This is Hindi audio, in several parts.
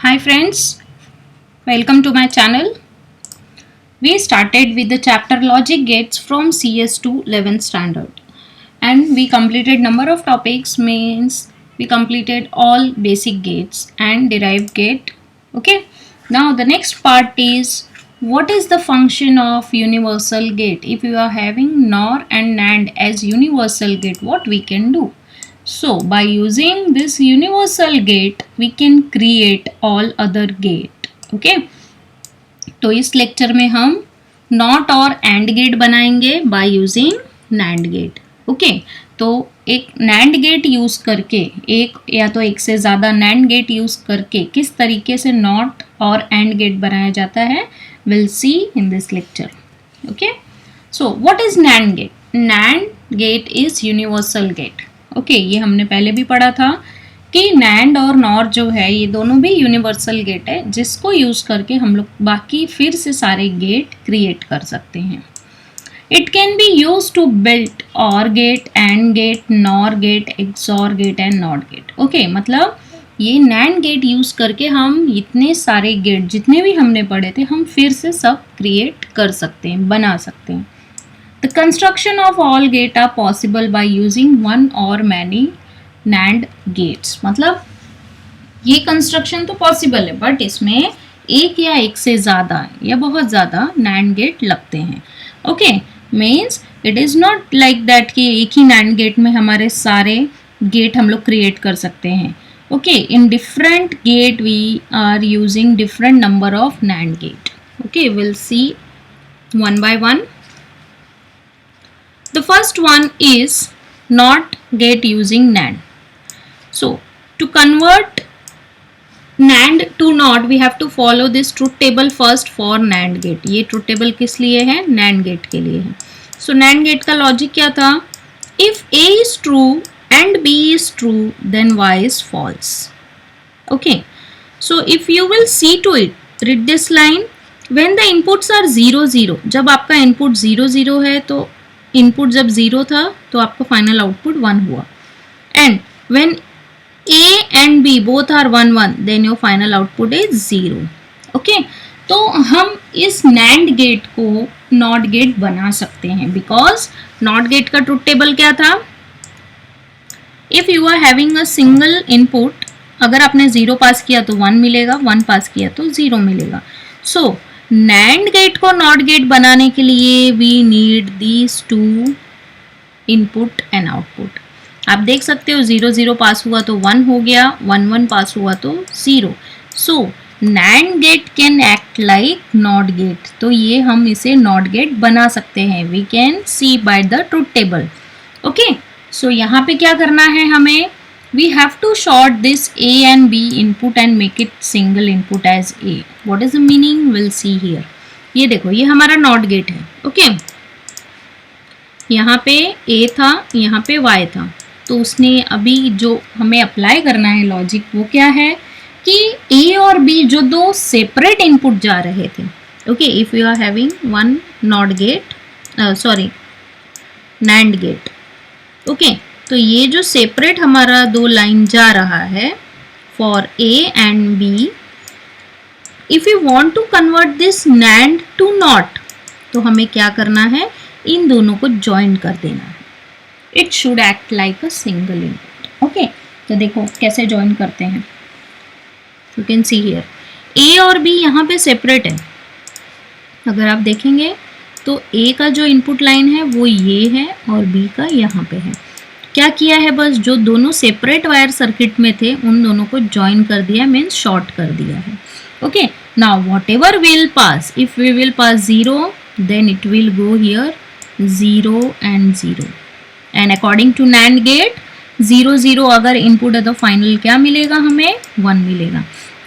Hi friends, welcome to my channel. We started with the chapter Logic Gates from CS to 11th standard and we completed number of topics, means we completed all basic gates and derived gate. Okay, now the next part is what is the function of universal gate. If you are having NOR and NAND as universal gate, what we can do? So by using this universal gate we can create all other gate. Okay, तो इस लेक्चर में हम नॉट और एंड गेट बनाएंगे by using NAND gate. Okay, तो एक नैंड गेट यूज करके, एक या तो एक से ज़्यादा नैंड गेट यूज करके किस तरीके से नॉट और एंड गेट बनाया जाता है, will see in this lecture. Okay, so what is NAND gate? NAND gate is universal gate. Okay, ये हमने पहले भी पढ़ा था कि नैंड और नॉर जो है ये दोनों भी यूनिवर्सल गेट है, जिसको यूज करके हम लोग बाकी फिर से सारे गेट क्रिएट कर सकते हैं. It can be use to build OR gate, AND gate, NOR gate, XOR gate and NOT gate. Okay, मतलब ये नैंड गेट यूज करके हम इतने सारे गेट जितने भी हमने पढ़े थे हम फिर से सब क्रिएट कर सकते हैं, बना सकते हैं. The construction of all gate are possible by using one or many NAND gates. मतलब ये कंस्ट्रक्शन तो पॉसिबल है बट इसमें एक या एक से ज़्यादा या बहुत ज़्यादा NAND गेट लगते हैं. Okay, means it is not like that कि एक ही NAND गेट में हमारे सारे गेट हम लोग क्रिएट कर सकते हैं. Okay, in different gate we are using different number of NAND gate. Okay, will see one by one. The first one is NOT gate using NAND. So to convert NAND to NOT we have to follow this truth table first for NAND gate. ये truth table किस लिए है? NAND gate के लिए है. So NAND gate का logic क्या था? If A is true and B is true then Y is false. Okay, so if you will see to it, read this line. When the inputs are 0 0, जब आपका input 0 0 है तो इनपुट जब 0 था तो आपका फाइनल आउटपुट 1 हुआ. And when A and B both are 1 1 then your final output is 0. Okay, तो हम इस NAND गेट को नॉट गेट बना सकते हैं बिकॉज नॉट गेट का ट्रुथ टेबल क्या था? If you are having a single input, अगर आपने 0 पास किया तो 1 मिलेगा, 1 पास किया तो 0 मिलेगा. सो NAND गेट को नॉट गेट बनाने के लिए we need these two input and output. आप देख सकते हो 0 0 पास हुआ तो 1 हो गया, 1 1 पास हुआ तो 0. So NAND gate can act like not gate. तो ये हम इसे नॉट गेट बना सकते हैं. We can see by the truth table. Okay, so यहाँ पे क्या करना है हमें? We have to short this A and B input and make it single input as A. What is the meaning? We'll see here. ये देखो, ये हमारा NOT गेट है. ओके, यहाँ पे A था, यहाँ पे Y था, तो उसने अभी जो हमें अप्लाई करना है लॉजिक वो क्या है कि A और B जो दो सेपरेट इनपुट जा रहे थे. Okay, if you are having one NOT gate, NAND gate. Okay, तो ये जो सेपरेट हमारा दो लाइन जा रहा है for A and B, if you want to convert this NAND to NOT तो हमें क्या करना है? इन दोनों को ज्वाइन कर देना है. It should act like a single input. Okay, तो देखो कैसे ज्वाइन करते हैं. You can see here A और B यहाँ पे सेपरेट है. अगर आप देखेंगे तो A का जो इनपुट लाइन है वो ये है और B का यहाँ पे है. क्या किया है? बस जो दोनों सेपरेट वायर सर्किट में थे उन दोनों को ज्वाइन कर दिया, मीन्स शॉर्ट कर दिया है. Okay, now whatever will pass, if we will pass 0 then it will go here 0 and 0. And according to NAND gate 0 0 अगर इनपुट है तो फाइनल क्या मिलेगा? हमें 1 मिलेगा.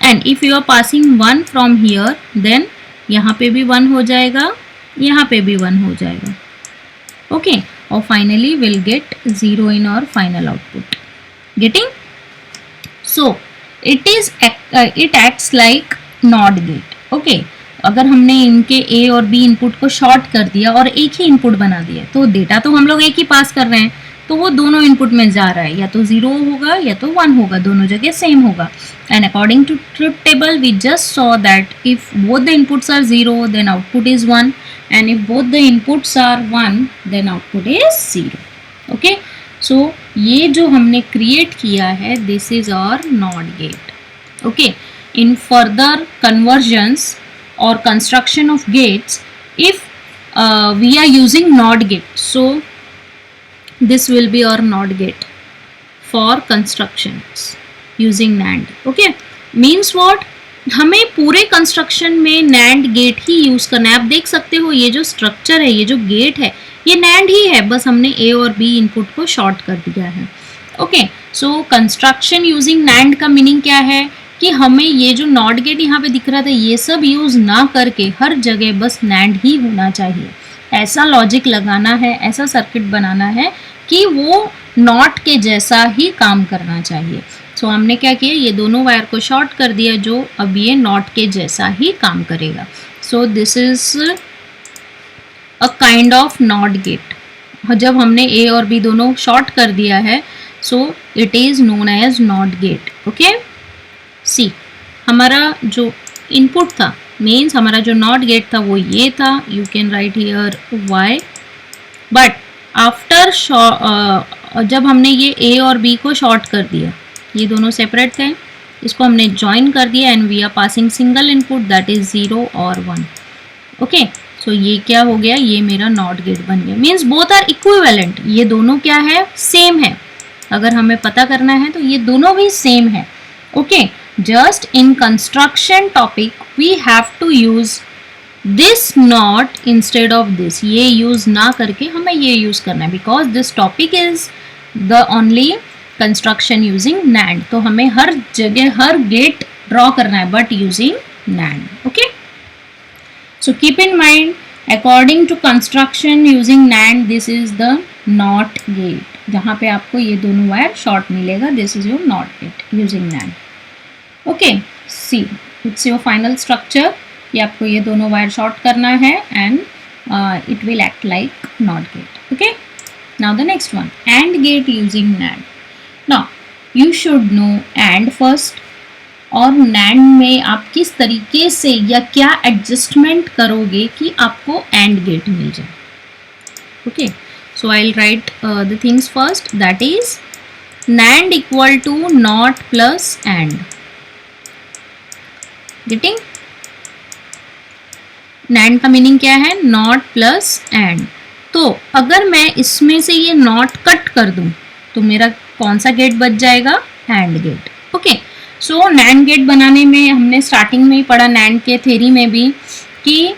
And if you are passing 1 from here then यहाँ पे भी 1 हो जाएगा, यहाँ पे भी 1 हो जाएगा. Okay, or finally we'll get 0 in our final output. Getting? So it acts like NOT gate. Okay, अगर हमने इनके A और B इनपुट को शॉर्ट कर दिया और एक ही इनपुट बना दिया तो डेटा तो हम लोग एक ही पास कर रहे हैं, तो वो दोनों इनपुट में जा रहा है, या तो 0 होगा या तो 1 होगा, दोनों जगह सेम होगा. And according to truth table, we just saw that if both the inputs are 0, then output is 1, and if both the inputs are 1, then output is 0. Okay, so ये जो हमने create किया है, this is our NOT gate. Okay, in further conversions or construction of gates, if we are using NOT gate, so this will be our NOT gate for constructions using NAND. Okay, means what, हमें पूरे कंस्ट्रक्शन में NAND गेट ही यूज करना है. आप देख सकते हो ये जो स्ट्रक्चर है, ये जो गेट है, ये NAND ही है, बस हमने A और B इनपुट को शॉर्ट कर दिया है. Okay, so construction using NAND का मीनिंग क्या है कि हमें ये जो नॉट गेट यहाँ पे दिख रहा था, ये सब यूज ना करके हर जगह बस NAND ही होना चाहिए. ऐसा लॉजिक लगाना है, ऐसा सर्किट बनाना है कि वो नॉट के जैसा ही काम करना चाहिए. सो हमने क्या किया, ये दोनों वायर को शॉर्ट कर दिया, जो अब ये नॉट के जैसा ही काम करेगा. सो this is a kind of not gate. जब हमने ए और बी दोनों शॉर्ट कर दिया है, so it is known as NOT gate. Okay, see हमारा जो इनपुट था, मीन्स हमारा जो नॉट गेट था वो ये था. You can write here y, but after जब हमने ये ए और बी को शॉर्ट कर दिया, ये दोनों सेपरेट थे, इसको हमने ज्वाइन कर दिया and we are passing single input that is 0 और 1. ओके, सो ये क्या हो गया, ये मेरा नॉट गेट बन गया. मीन्स बोथ आर इक्विवेलेंट, ये दोनों क्या है, सेम है. अगर हमें पता करना है तो ये दोनों भी सेम है. Okay, just in construction topic we have to use this not instead of this. ये यूज ना करके हमें ये यूज करना है, because this topic is the only construction using NAND. तो हमें हर जगह हर गेट ड्रॉ करना है but using NAND. Okay, so keep in mind, according to construction using NAND, this is the not gate. जहाँ पे आपको ये दोनों वायर शॉर्ट मिलेगा, this is your not gate using NAND. Okay, see it's your final structure. ये आपको ये दोनों वायर शॉर्ट करना है and it will act like not gate. Okay, now the next one, AND gate using NAND. Now you should know AND first, और NAND में आप किस तरीके से या क्या एडजस्टमेंट करोगे कि आपको AND गेट मिल जाए. Okay, so I will write the things first, that is NAND equal to not plus AND. Getting? NAND का मीनिंग क्या है, नॉट प्लस AND. तो अगर मैं इसमें से ये नॉट कट कर दूं तो मेरा कौन सा गेट बच जाएगा, AND gate. Okay, so NAND gate बनाने में हमने स्टार्टिंग में ही पढ़ा NAND के थ्योरी में भी कि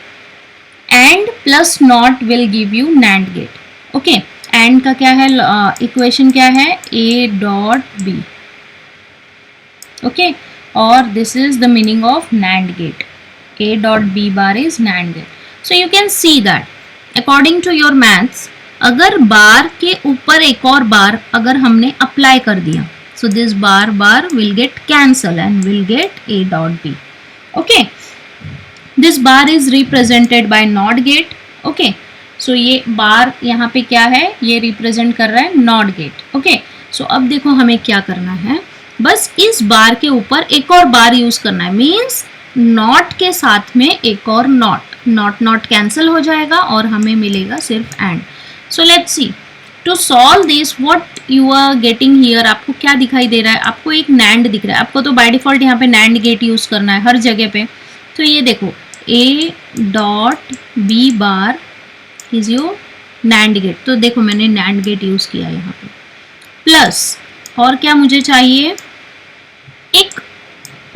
AND plus not will give you NAND gate. Okay, AND का क्या है, इक्वेशन क्या है, A डॉट B. ओके, और this is the meaning of NAND gate. A dot B bar is NAND gate. So you can see that according to your maths, अगर बार के ऊपर एक और बार अगर हमने अप्लाई कर दिया, so this bar will get cancel and will get A dot B. Okay, this bar is represented by NOT gate. Okay, so ये बार यहाँ पे क्या है, ये रिप्रेजेंट कर रहा है नॉट गेट. ओके, सो अब देखो हमें क्या करना है, बस इस बार के ऊपर एक और बार यूज करना है. मीन्स नॉट के साथ में एक और नॉट कैंसिल हो जाएगा और हमें मिलेगा सिर्फ AND. So let's see. To solve this, what you are getting here, आपको क्या दिखाई दे रहा है, आपको एक NAND दिख रहा है. आपको तो बाय डिफॉल्ट यहाँ पे NAND गेट यूज करना है हर जगह पे. तो ये देखो A dot B bar is your NAND gate. तो देखो मैंने NAND गेट यूज किया यहाँ पे. प्लस और क्या मुझे चाहिए, एक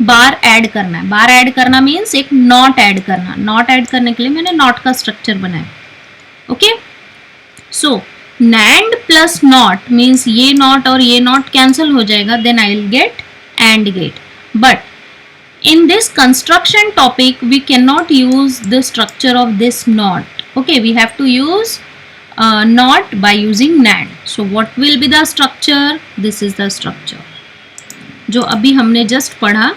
बार ऐड करना है. बार ऐड करना मीन्स एक नॉट ऐड करना. नॉट ऐड करने के लिए मैंने नॉट का स्ट्रक्चर बनाया. Okay, so NAND plus not means ये नॉट और ये नॉट कैंसिल हो जाएगा, then I will get AND gate. But in this construction topic we cannot use the structure of this NOT. Okay, we have to use NOT by using NAND. So what will be the structure? This is the structure जो अभी हमने जस्ट पढ़ा.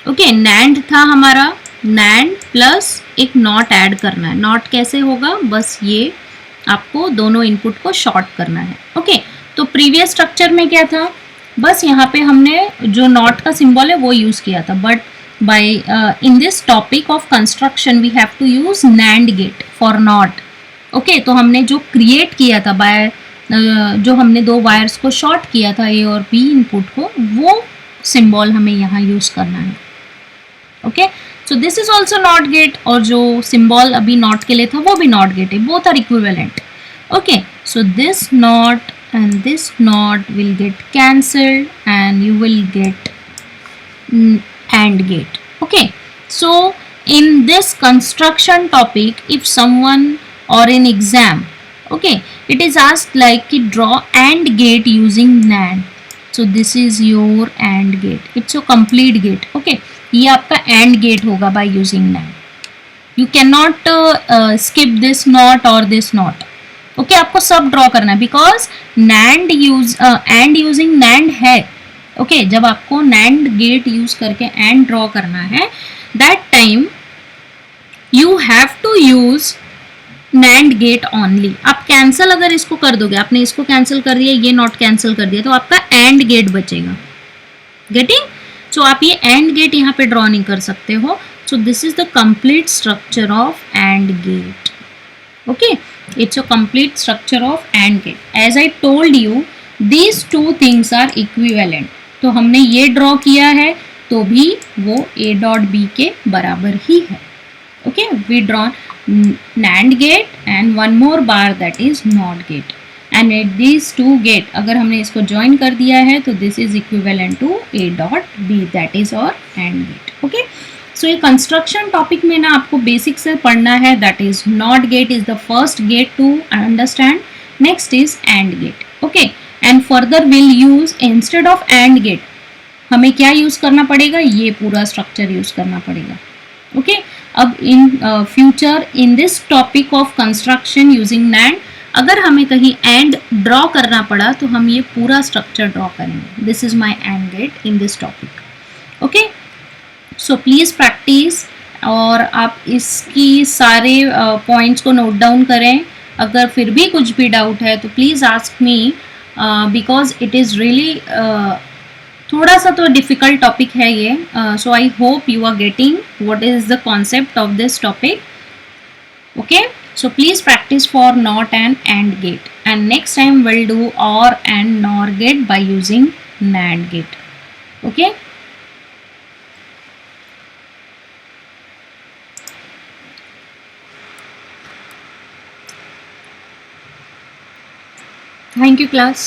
ओके, NAND था हमारा, NAND प्लस एक NOT ऐड करना है. NOT कैसे होगा, बस ये आपको दोनों इनपुट को शॉर्ट करना है. ओके, तो प्रीवियस स्ट्रक्चर में क्या था, बस यहाँ पे हमने जो नॉट का सिंबल है वो यूज किया था, but by in this topic of construction we have to use NAND gate for not. Okay तो हमने जो क्रिएट किया था बाय जो हमने दो वायर्स को शॉर्ट किया था ए और बी इनपुट को, वो सिंबल हमें यहाँ यूज करना है. Okay so this is also not gate, और जो सिंबल अभी नॉट के लिए था वो भी नॉट गेट है, both are equivalent. Okay so this not and this knot will get cancelled and you will get AND gate. Okay, so in this construction topic, if someone or in exam, okay, it is asked like draw AND gate using NAND. So this is your AND gate, it's a complete gate. Okay, ये आपका AND gate होगा by using NAND. You cannot skip this knot or this knot. Okay आपको सब ड्रॉ करना है, because NAND use and using NAND है. ओके जब आपको नैंड गेट यूज करके एंड ड्रॉ करना है, that time you have to use NAND gate only. आप कैंसिल अगर इसको कर दोगे, आपने इसको कैंसिल कर दिया, ये नॉट कैंसिल कर दिया, तो आपका एंड गेट बचेगा. गेटिंग? सो आप ये एंड गेट यहाँ पे ड्रॉ नहीं कर सकते हो. So this is the complete structure of and gate. Okay it's a complete structure of AND gate. As I told you, these two things are equivalent. तो हमने ये ड्रॉ किया है तो भी वो A डॉट B के बराबर ही है. Okay we draw NAND gate and one more bar that is NOT gate. And at these two gate अगर हमने इसको join कर दिया है तो this is equivalent to A dot B, that is our AND gate. Okay. सो ये कंस्ट्रक्शन टॉपिक में ना आपको बेसिक से पढ़ना है. That is not gate is the first gate to understand. Next is and gate. Okay and further will use instead of and gate हमें क्या यूज करना पड़ेगा, ये पूरा स्ट्रक्चर यूज करना पड़ेगा. ओके अब in future in this topic of construction using NAND अगर हमें कहीं एंड ड्रॉ करना पड़ा तो हम ये पूरा स्ट्रक्चर ड्रॉ करेंगे. This is my and get in this topic. Okay so please practice, और आप इसकी सारे पॉइंट्स को नोट डाउन करें. अगर फिर भी कुछ भी डाउट है तो please ask me, because it is really थोड़ा सा तो डिफ़िकल्ट टॉपिक है ये. So I hope you are getting what is the concept of this topic. Okay so please practice for NOT AND gate, and next time will do OR AND NOR gate by using NAND gate. Okay thank you class.